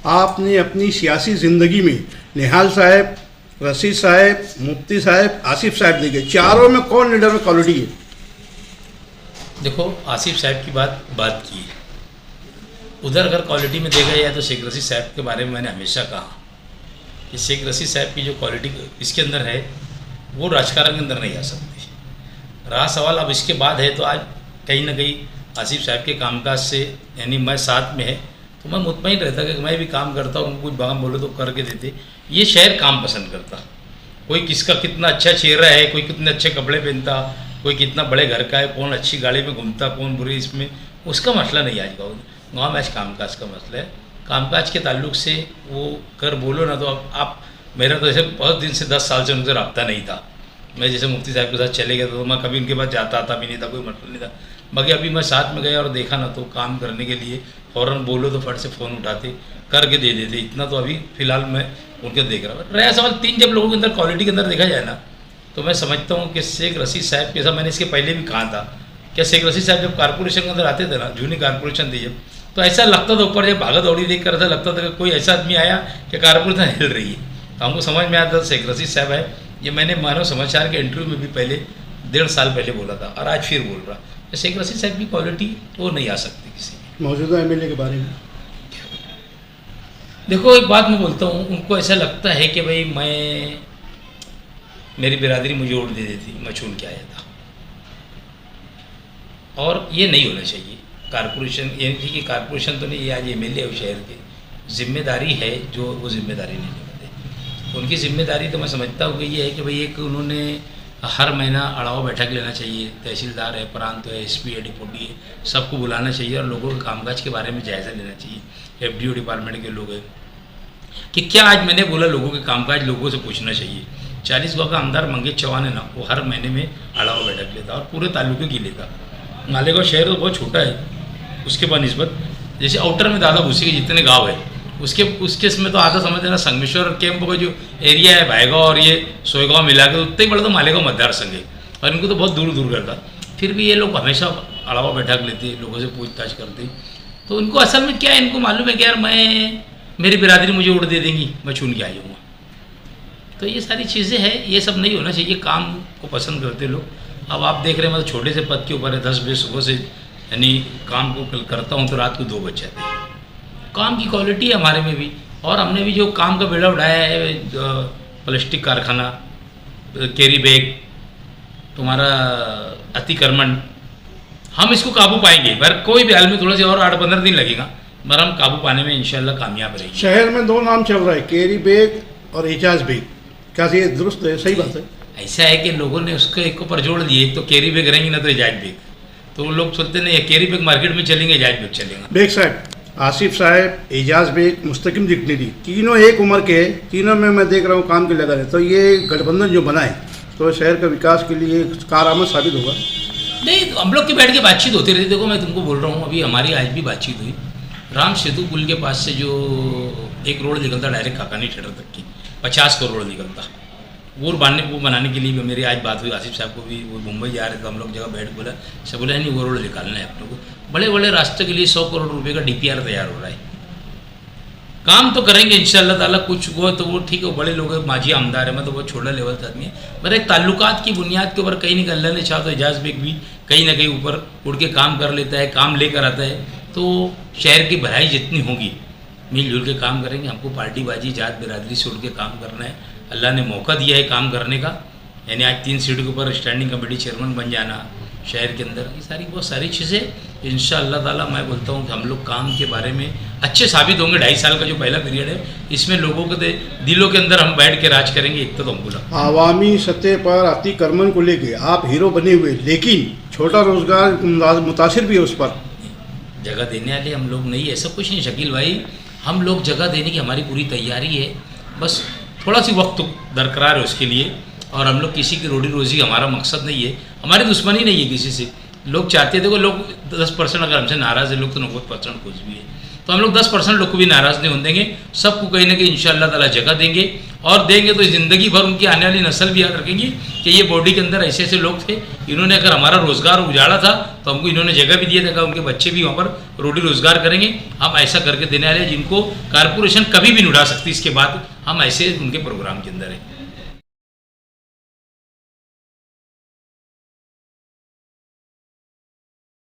आपने अपनी सियासी ज़िंदगी में निहाल साहब, रशीद साहब, मुफ्ती साहब, आसिफ साहब देखे, चारों में कौन लीडर में क्वालिटी है? देखो, आसिफ साहब की बात की है। उधर अगर क्वालिटी में देखा जाए तो शेख रशीद साहब के बारे में मैंने हमेशा कहा कि शेख रशीद साहब की जो क्वालिटी इसके अंदर है वो राजकारण के अंदर नहीं आ सकती। रहा सवाल अब इसके बाद है, तो आज कहीं ना कहीं आसिफ साहब के कामकाज से, यानी मैं साथ में है तो मैं मुतमईन रहता कि मैं भी काम करता और उनको कुछ बात बोले तो करके देते। ये शहर काम पसंद करता, कोई किसका कितना अच्छा चेहरा है, कोई कितने अच्छे कपड़े पहनता, कोई कितना बड़े घर का है, कौन अच्छी गाड़ी में घूमता, कौन बुरी, इसमें उसका मसला नहीं आज गाँव में। आज कामकाज का मसला है। कामकाज के ताल्लुक से वो कर बोलो ना तो आप मेरा तो ऐसे बहुत दिन से 10 साल से उनसे रब्ता नहीं था। मैं जैसे मुफ्ती साहब के साथ चले गया तो मैं कभी उनके पास जाता आता भी नहीं था, कोई मतलब नहीं था। बाकी अभी मैं साथ में गया और देखा ना तो काम करने के लिए फ़ौरन बोलो तो फट से फ़ोन उठाते, करके दे देते। इतना तो अभी फ़िलहाल मैं उनके देख रहा हूँ। रहा सवाल 3 जब लोगों के अंदर क्वालिटी के अंदर देखा जाए ना तो मैं समझता हूँ कि शेख रशीद साहब के साथ मैंने इसके पहले भी कहा था क्या शेख रशीद साहब जब कारपोरेशन के अंदर आते थे ना, जूनी कारपोरेशन थी जब, तो ऐसा लगता था ऊपर जब भागा दौड़ी देख कर ऐसा लगता था कि कोई ऐसा आदमी आया कि कारपोरेशन हिल रही है। तो हमको समझ में आता था शेख रशीद साहब है। ये मैंने मानव समाचार के इंटरव्यू में भी पहले 1.5 साल पहले बोला था और आज फिर बोल रहा। तो शेख रशीद साहब की क्वालिटी वो नहीं आ सकती किसी। मौजूदा एमएलए के बारे में देखो, एक बात मैं बोलता हूँ, उनको ऐसा लगता है कि भाई मेरी बिरादरी मुझे वोट दे देती, मैं चुन के आया था, और ये नहीं होना चाहिए। कारपोरेशन यानी कि कारपोरेशन तो नहीं, ये आज एमएलए है शहर के, जिम्मेदारी है जो वो जिम्मेदारी नहीं लेते। उनकी जिम्मेदारी तो मैं समझता हूँ कि ये है कि भाई एक उन्होंने हर महीना अड़ाव बैठक लेना चाहिए, तहसीलदार है, प्रांत है, एसपी है, डिप्टी है, सबको बुलाना चाहिए और लोगों के कामकाज के बारे में जायज़ा लेना चाहिए। एफडीओ डिपार्टमेंट के लोग हैं कि क्या आज मैंने बोला, लोगों के कामकाज लोगों से पूछना चाहिए। 40 गाँव का आमदार मंगेश चौहान है ना, वो हर महीने में अड़ाव बैठक लेता और पूरे तालुके की लेता। मालेगांव शहर तो बहुत छोटा है, उसके बनस्बत जैसे आउटर में दादा भूसी के जितने गांव है उसके इसमें तो आधा समझ लेना संगमेश्वर कैंप का जो एरिया है भाईगांव और ये सोयगांव मिला के उतना ही बड़ा तो मालेगांव मतदार संघ है और इनको तो बहुत दूर दूर करता। फिर भी ये लोग हमेशा अड़ावा बैठक लेते, लोगों से पूछताछ करते। तो इनको असल में क्या है, इनको मालूम है कि यार मेरी बिरादरी मुझे वोट दे देंगी, मैं चुन के आ जाऊँगा। तो ये सारी चीज़ें हैं, ये सब नहीं होना चाहिए। काम को पसंद करते लोग। अब आप देख रहे हैं, मतलब छोटे से पद के ऊपर है, 10 बजे सुबह से यानी काम को करता हूँ तो रात को 2 बज जाते हैं। काम की क्वालिटी है हमारे में भी, और हमने भी जो काम का बेड़ा उठाया है, प्लास्टिक कारखाना, कैरी बैग, तुम्हारा अतिक्रमण, हम इसको काबू पाएंगे। पर कोई भी हाल में थोड़ा सा और 8-15 दिन लगेगा, पर हम काबू पाने में इंशाल्लाह कामयाब रहेंगे। शहर में 2 नाम चल रहा है, कैरी बैग और एजाज बैग, क्या ये दुरुस्त है, सही बात है? ऐसा है कि लोगों ने उसको एक ऊपर जोड़ दिए, एक तो कैरी बैग रहेंगे ना तो एजाज बैग, तो लोग सोचते नहीं कैरी बैग मार्केट में चलेंगे, एजाज बैग चलेगा। बेग साहब, आसिफ साहब, एजाज बेग, मुस्तकिम डिग्निटी, तीनों एक उम्र के, तीनों में मैं देख रहा हूँ काम के लगा है। तो ये गठबंधन जो बनाए तो शहर के विकास के लिए कारआमद साबित होगा? नहीं, हम लोग की बैठ के बातचीत होती रहती। देखो, मैं तुमको बोल रहा हूँ, अभी हमारी आज भी बातचीत हुई। राम सेतु पुल के पास से जो एक रोड निकलता डायरेक्ट काकानी थिएटर तक की, 50 करोड़ निकलता, वो बनाने के लिए भी मेरी आज बात हुई। आसिफ साहब को भी, वो मुंबई जा रहे थे, हम लोग जगह बैठ बोला, सब बोला नहीं वो रोड निकालना है अपने को। बड़े बड़े रास्ते के लिए 100 करोड़ रुपए का DPR तैयार हो रहा है। काम तो करेंगे इंशाल्लाह ताला। कुछ वो तो वो ठीक है, बड़े लोग हैं, माजी आमदार है, मैं तो बहुत छोटा लेवल का आदमी है, पर एक ताल्लुकात की बुनियाद के ऊपर कहीं नहीं, अल्लाह ने चाहा तो एजाज बेग भी कहीं ना कहीं ऊपर उड़ के काम कर लेता है, काम लेकर आता है। तो शहर की भलाई जितनी होगी मिलजुल के काम करेंगे। हमको पार्टीबाजी, जात बिरादरी से उड़ के काम करना है। अल्लाह ने मौका दिया है काम करने का, यानी आज 3 सीट के ऊपर स्टैंडिंग कमेटी चेयरमैन बन जाना शहर के अंदर, ये सारी बहुत सारी चीज़ें इंशाअल्लाह ताला मैं बोलता हूँ कि हम लोग काम के बारे में अच्छे साबित होंगे। 2.5 साल का जो पहला पीरियड है, इसमें लोगों के दिलों के अंदर हम बैठ के राज करेंगे। एक तो हमको आवामी सतह पर अतिक्रमण को लेके आप हीरो बने हुए, लेकिन छोटा रोजगार मुतासिर भी है उस पर। जगह देने वाले हम लोग नहीं, ऐसा कुछ नहीं शकील भाई, हम लोग जगह देने की हमारी पूरी तैयारी है, बस थोड़ा सी वक्त दरकरार है उसके लिए। और हम लोग किसी की रोटी रोजी हमारा मकसद नहीं है, हमारी दुश्मनी नहीं है किसी से। लोग चाहते थे, देखो लोग 10% अगर हमसे नाराज़ है लोग तो 90% खुश भी है। तो हम लोग 10% लोग को भी नाराज़ नहीं होने देंगे, सबको कहीं ना कहीं इंशाअल्लाह ताला जगह देंगे, और देंगे तो ज़िंदगी भर उनकी आने वाली नस्ल भी याद रखेंगी कि ये बॉडी के अंदर ऐसे ऐसे लोग थे, इन्होंने अगर हमारा रोज़गार उजाड़ा था तो हमको इन्होंने जगह भी दिया था, उनके बच्चे भी वहाँ पर रोटी रोज़गार करेंगे। हम ऐसा करके देने वाले जिनको कारपोरेशन कभी भी नहीं उठा सकती, इसके बाद हम ऐसे उनके प्रोग्राम के अंदर हैं।